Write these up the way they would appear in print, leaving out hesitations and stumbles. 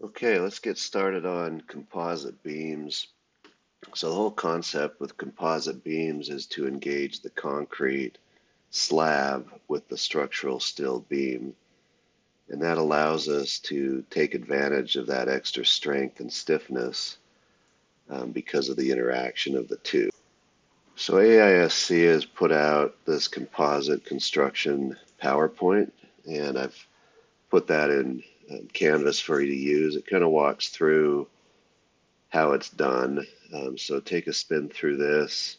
Okay, let's get started on composite beams. So the whole concept with composite beams is to engage the concrete slab with the structural steel beam. And that allows us to take advantage of that extra strength and stiffness because of the interaction of the two. So AISC has put out this composite construction PowerPoint, and I've put that in Canvas for you to use. It kind of walks through how it's done. So take a spin through this.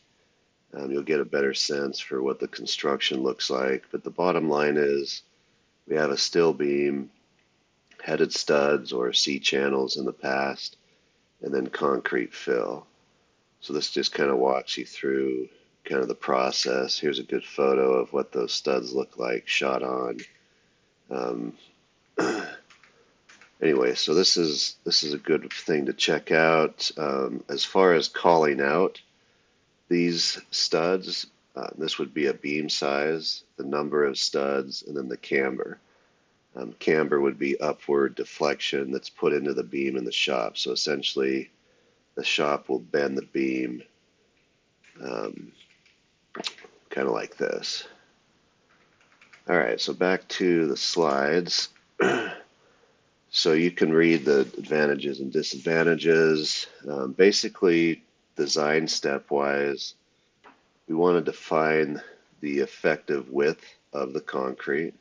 You'll get a better sense for what the construction looks like. But the bottom line is we have a steel beam, headed studs or C channels in the past, and then concrete fill. So this just kind of walks you through kind of the process. Here's a good photo of what those studs look like shot on. Um, anyway, so this is a good thing to check out. As far as calling out these studs, this would be a beam size, the number of studs, and then the camber. Camber would be upward deflection that's put into the beam in the shop. So essentially, the shop will bend the beam um, kind of like this. All right, so back to the slides. So you can read the advantages and disadvantages. Basically, design stepwise, we want to define the effective width of the concrete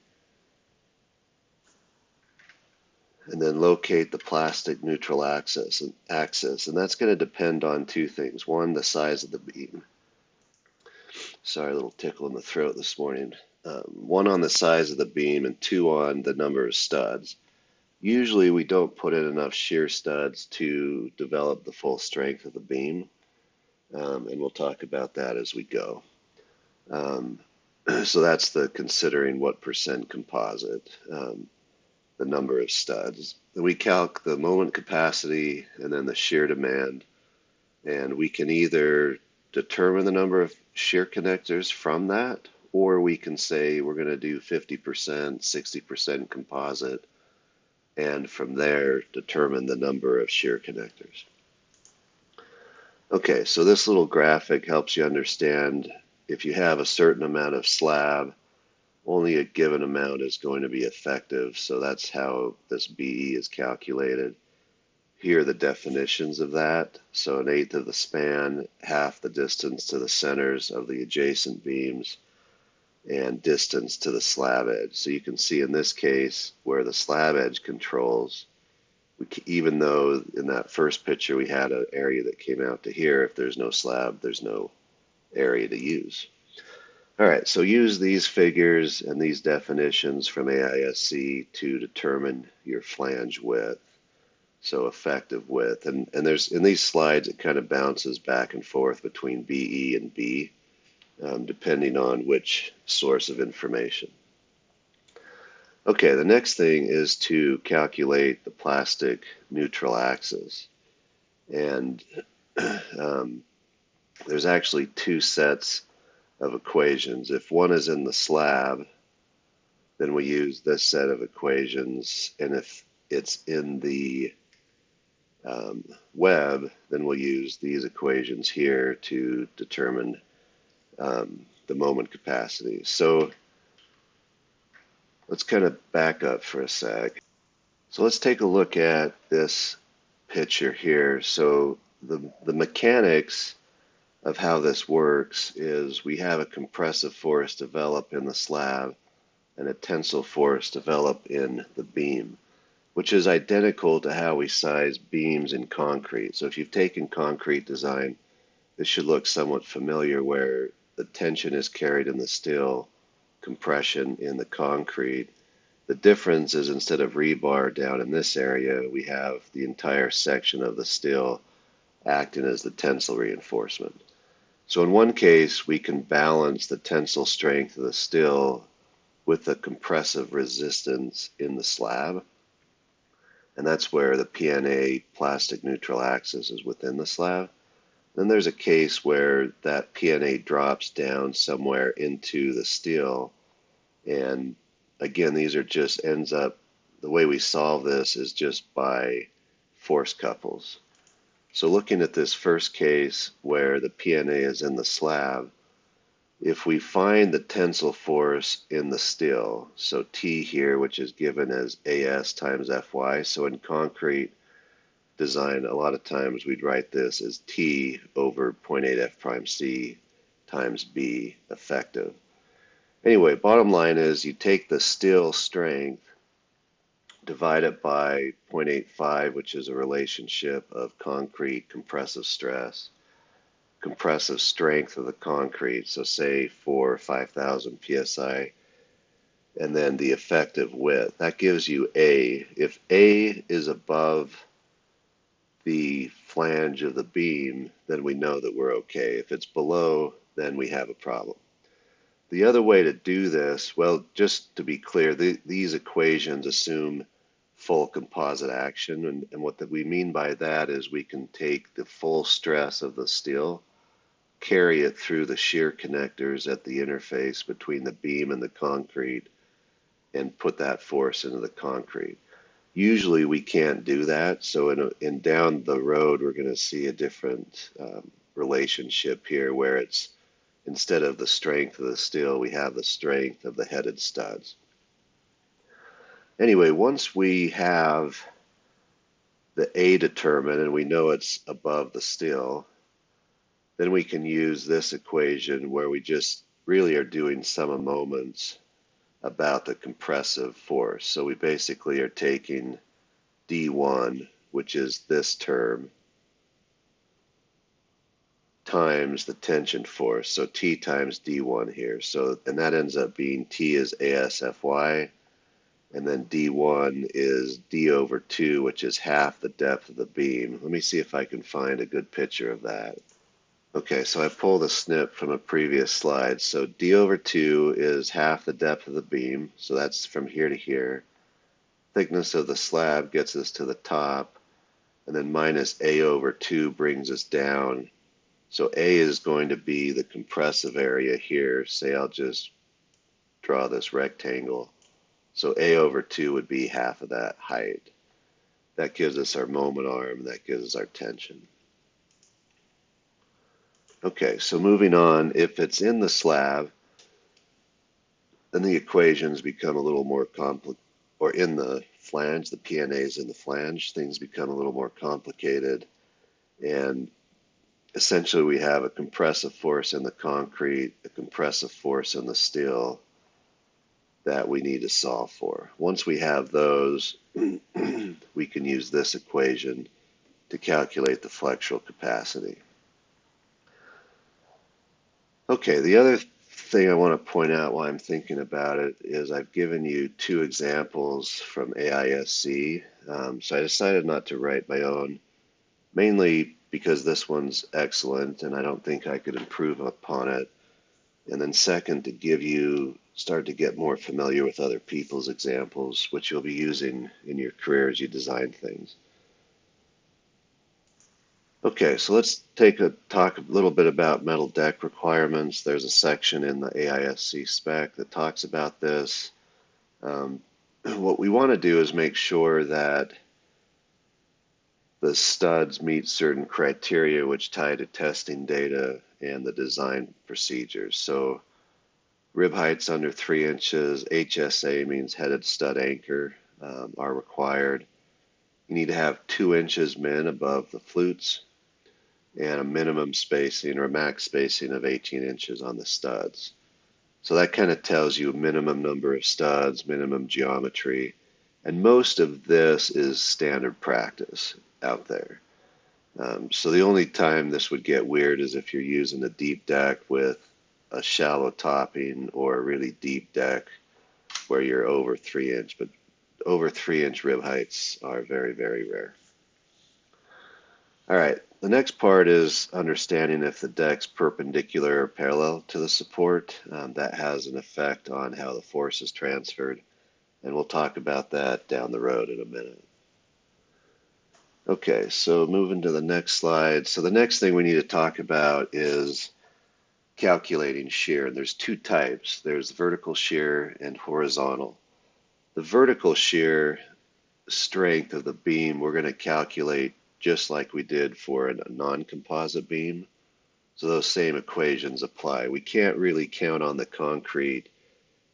and then locate the plastic neutral axis, and that's going to depend on two things. One, the size of the beam. Sorry, a little tickle in the throat this morning. One on the size of the beam and two on the number of studs. Usually we don't put in enough shear studs to develop the full strength of the beam, and we'll talk about that as we go. Um, so that's the considering what percent composite, the number of studs. Then we calc the moment capacity and then the shear demand, and we can either determine the number of shear connectors from that, or we can say we're going to do 50%, 60% composite, and from there determine the number of shear connectors. Okay, so this little graphic helps you understand if you have a certain amount of slab, only a given amount is going to be effective. So that's how this BE is calculated. Here are the definitions of that. So an eighth of the span, half the distance to the centers of the adjacent beams, and distance to the slab edge. So you can see in this case where the slab edge controls, even though in that first picture we had an area that came out to here, if there's no slab, there's no area to use. All right, so use these figures and these definitions from AISC to determine your flange width, so effective width. And there's in these slides, it kind of bounces back and forth between BE and B, depending on which source of information. Okay, the next thing is to calculate the plastic neutral axis. And there's actually two sets of equations. If one is in the slab, then we use this set of equations. And if it's in the web, then we'll use these equations here to determine the moment capacity. So let's kind of back up for a sec. So let's take a look at this picture here. So the mechanics of how this works is we have a compressive force develop in the slab and a tensile force develop in the beam, which is identical to how we size beams in concrete. So if you've taken concrete design, this should look somewhat familiar where the tension is carried in the steel, compression in the concrete. The difference is instead of rebar down in this area, we have the entire section of the steel acting as the tensile reinforcement. So in one case, we can balance the tensile strength of the steel with the compressive resistance in the slab. And that's where the PNA plastic neutral axis is within the slab. Then there's a case where that PNA drops down somewhere into the steel. And again, these are just ends up the way we solve this is just by force couples. So looking at this first case where the PNA is in the slab, if we find the tensile force in the still, so T here, which is given as AS times Fy, so in concrete design, a lot of times we'd write this as T over 0.8 F prime C times B effective. Anyway, bottom line is you take the still strength, divide it by 0.85, which is a relationship of concrete compressive stress, compressive strength of the concrete, so say 4 or 5,000 psi, and then the effective width. That gives you A. If A is above the flange of the beam, then we know that we're okay. If it's below, then we have a problem. The other way to do this, well, just to be clear, these equations assume full composite action, and what we mean by that is we can take the full stress of the steel, carry it through the shear connectors at the interface between the beam and the concrete, and put that force into the concrete. Usually we can't do that, so in down the road we're going to see a different relationship here where it's instead of the strength of the steel, we have the strength of the headed studs. Anyway, once we have the A determined and we know it's above the steel, then we can use this equation where we just really are doing sum of moments about the compressive force. So we basically are taking D1, which is this term, times the tension force, so T times D1 here. So, and that ends up being T is ASFY, and then D1 is D over 2, which is half the depth of the beam. Let me see if I can find a good picture of that. Okay, so I pulled a snip from a previous slide. So D over 2 is half the depth of the beam, so that's from here to here. Thickness of the slab gets us to the top, and then minus A over 2 brings us down. So A is going to be the compressive area here. Say I'll just draw this rectangle. So A over 2 would be half of that height. That gives us our moment arm, and that gives us our tension. Okay, so moving on, if it's in the slab, then the equations become a little more complicated, or in the flange, the PNAs in the flange, things become a little more complicated. And essentially we have a compressive force in the concrete, a compressive force in the steel that we need to solve for. Once we have those, we can use this equation to calculate the flexural capacity. Okay, the other thing I want to point out while I'm thinking about it is I've given you two examples from AISC. So I decided not to write my own, mainly because this one's excellent and I don't think I could improve upon it. And then second, to give you, start to get more familiar with other people's examples, which you'll be using in your career as you design things. Okay, so let's talk a little bit about metal deck requirements. There's a section in the AISC spec that talks about this. What we want to do is make sure that the studs meet certain criteria which tie to testing data and the design procedures. So rib heights under 3 inches, HSA means headed stud anchor, are required. You need to have 2 inches min above the flutes, and a minimum spacing or max spacing of 18 inches on the studs. So that kind of tells you a minimum number of studs, minimum geometry, and most of this is standard practice out there. So the only time this would get weird is if you're using a deep deck with a shallow topping or a really deep deck where you're over 3 inch, but over 3 inch rib heights are very, very rare. All right, the next part is understanding if the deck's perpendicular or parallel to the support. That has an effect on how the force is transferred, and we'll talk about that down the road in a minute. Okay, so moving to the next slide. So the next thing we need to talk about is calculating shear. And there's two types. There's vertical shear and horizontal. The vertical shear strength of the beam, we're going to calculate just like we did for a non-composite beam. So those same equations apply. We can't really count on the concrete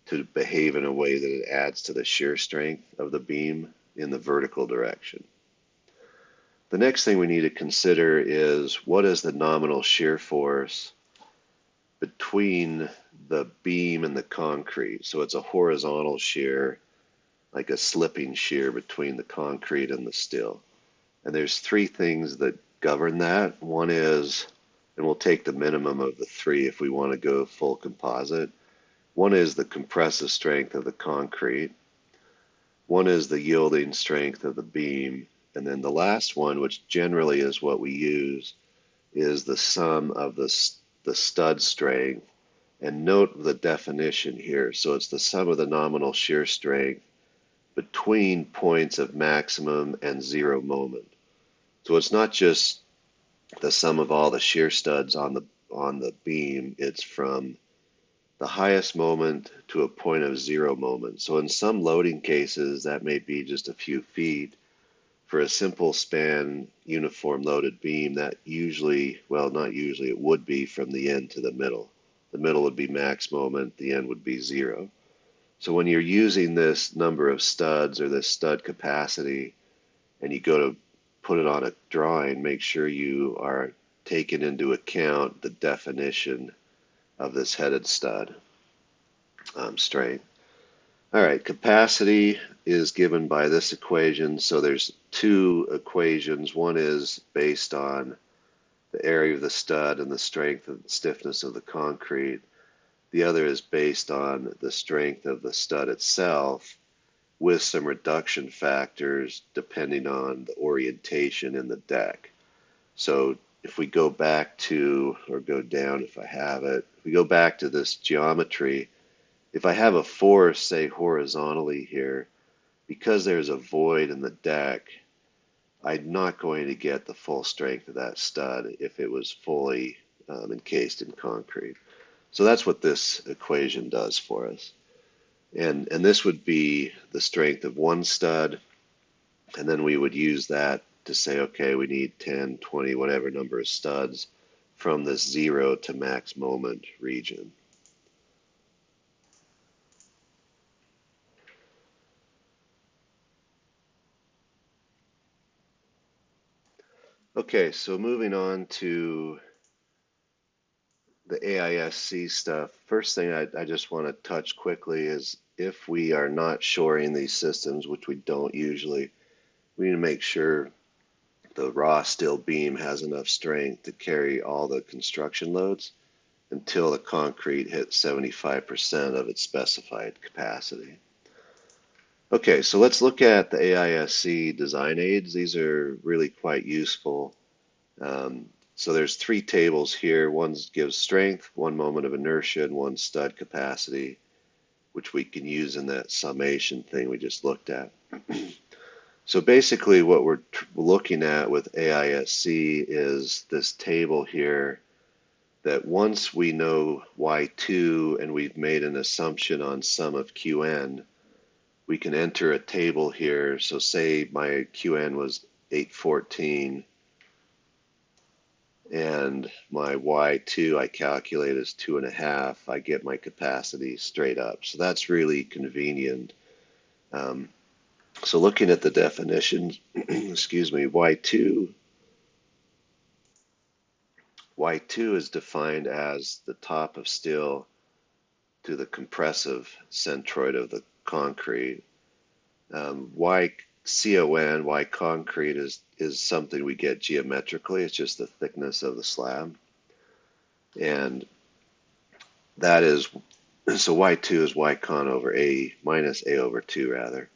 to behave in a way that it adds to the shear strength of the beam in the vertical direction. The next thing we need to consider is what is the nominal shear force between the beam and the concrete. So it's a horizontal shear, like a slipping shear between the concrete and the steel. And there's three things that govern that. One is, and we'll take the minimum of the three if we want to go full composite. One is the compressive strength of the concrete. One is the yielding strength of the beam. And then the last one, which generally is what we use, is the sum of the stud strength. And note the definition here. So it's the sum of the nominal shear strength between points of maximum and zero moment. So it's not just the sum of all the shear studs on the beam. It's from the highest moment to a point of zero moment. So in some loading cases, that may be just a few feet. For a simple span uniform loaded beam, that usually, well, not usually, it would be from the end to the middle. The middle would be max moment, the end would be zero. So when you're using this number of studs or this stud capacity, and you go to put it on a drawing, make sure you are taking into account the definition of this headed stud strength. All right, capacity is given by this equation. So there's two equations. One is based on the area of the stud and the strength and stiffness of the concrete. The other is based on the strength of the stud itself with some reduction factors depending on the orientation in the deck. So if we go back to, or go down if I have it, if we go back to this geometry, if I have a force, say horizontally here, because there's a void in the deck, I'm not going to get the full strength of that stud if it was fully encased in concrete. So that's what this equation does for us. And this would be the strength of one stud, and then we would use that to say, okay, we need 10, 20, whatever number of studs from this zero to max moment region. Okay, so moving on to the AISC stuff. First thing I just want to touch quickly is if we are not shoring these systems, which we don't usually, we need to make sure the raw steel beam has enough strength to carry all the construction loads until the concrete hits 75% of its specified capacity. Okay, so let's look at the AISC design aids. These are really quite useful. So there's three tables here. One gives strength, one moment of inertia, and one stud capacity, which we can use in that summation thing we just looked at. So basically what we're looking at with AISC is this table here that once we know Y2 and we've made an assumption on sum of QN, we can enter a table here. So say my QN was 814 and my Y2 I calculate as 2.5, I get my capacity straight up. So that's really convenient. So looking at the definitions, excuse me, Y2 is defined as the top of steel to the compressive centroid of the concrete. Y concrete is something we get geometrically. It's just the thickness of the slab. And that is, so Y2 is Y con over A minus A over 2 rather.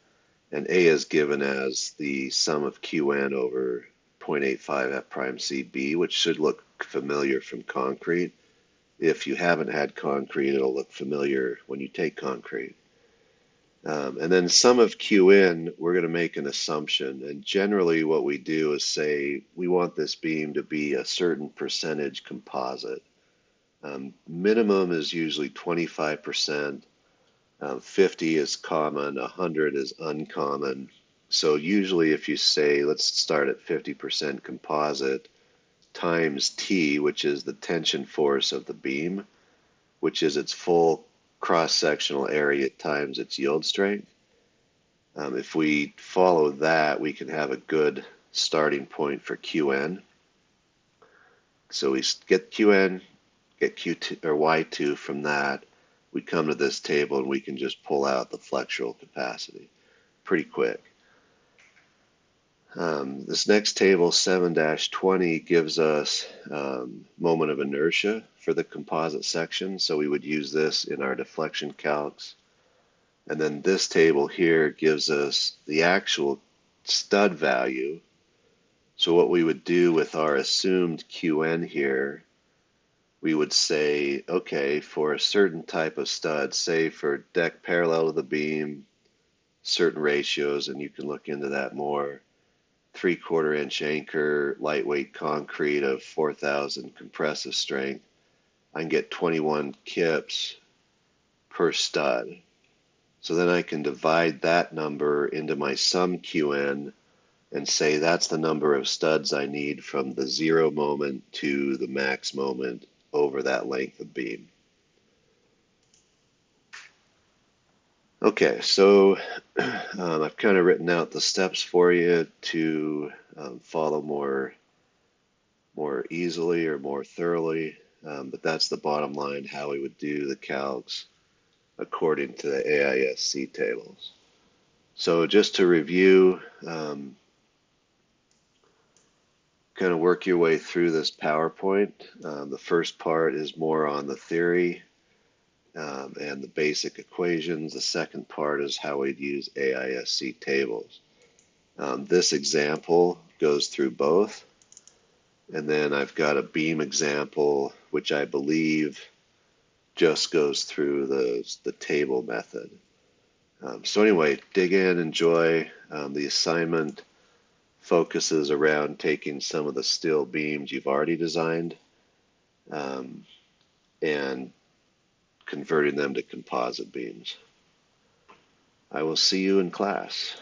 And A is given as the sum of QN over 0.85 F prime CB, which should look familiar from concrete. If you haven't had concrete, it'll look familiar when you take concrete. And then sum of QN, we're going to make an assumption. And generally what we do is say we want this beam to be a certain percentage composite. Minimum is usually 25%, 50 is common, 100 is uncommon, So usually if you say, let's start at 50% composite times T, which is the tension force of the beam, which is its full cross-sectional area times its yield strength. If we follow that, we can have a good starting point for Qn. So we get Qn, get Q2 or Y2 from that. We come to this table and we can just pull out the flexural capacity pretty quick. This next table, 7-20, gives us moment of inertia for the composite section. So we would use this in our deflection calcs. And then this table here gives us the actual stud value. So what we would do with our assumed Qn here, we would say, okay, for a certain type of stud, say for deck parallel to the beam, certain ratios, and you can look into that more, 3/4 inch anchor, lightweight concrete of 4,000 compressive strength, I can get 21 kips per stud. So then I can divide that number into my sum Qn and say that's the number of studs I need from the zero moment to the max moment over that length of beam. Okay, so I've kind of written out the steps for you to follow more easily or more thoroughly, but that's the bottom line, how we would do the calcs according to the AISC tables. So just to review, kind of work your way through this PowerPoint. The first part is more on the theory and the basic equations. The second part is how we'd use AISC tables. This example goes through both. And then I've got a beam example, which I believe just goes through the table method. So anyway, dig in, enjoy. The assignment focuses around taking some of the steel beams you've already designed and converting them to composite beams. I will see you in class.